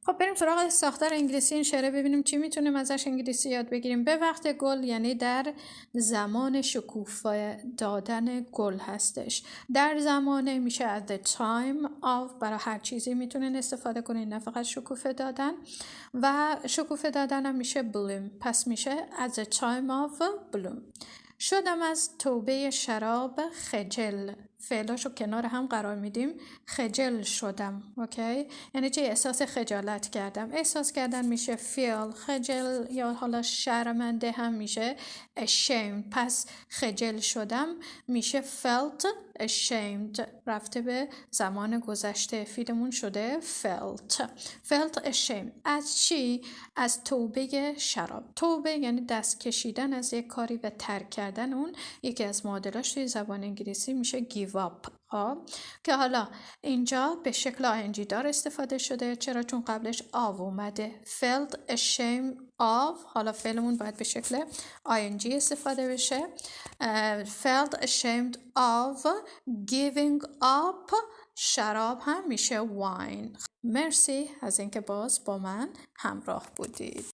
خب بریم سراغ ساختار انگلیسی این شعره ببینیم چی میتونیم ازش انگلیسی یاد بگیریم. به وقت گل یعنی در زمان شکوفه دادن گل هستش. در زمان میشه at the time of، برای هر چیزی میتونین استفاده کنین نه فقط شکوفه دادن. و شکوفه دادن هم میشه bloom، پس میشه at the time of bloom. شدم از توبه شراب خجل، فعلاشو کنار هم قرار میدیم. خجل شدم، اوکی؟ یعنی چه؟ احساس خجالت کردم. احساس کردن میشه feel، خجل یا حالا شرمنده هم میشه ashamed. پس خجل شدم میشه felt ashamed، رفته به زمان گذشته، فیلمون شده felt ashamed. از چی؟ از توبه شراب. توبه یعنی دست کشیدن از یک کاری و ترک کردن اون. یکی از معادلاش توی زبان انگلیسی میشه give up که حالا اینجا به شکل ing دار استفاده شده. چرا؟ چون قبلش of اومده. felt ashamed of، حالا فعلمون باید به شکل ing استفاده بشه. felt ashamed of giving up شراب هم میشه wine. مرسی از اینکه باز با من همراه بودید.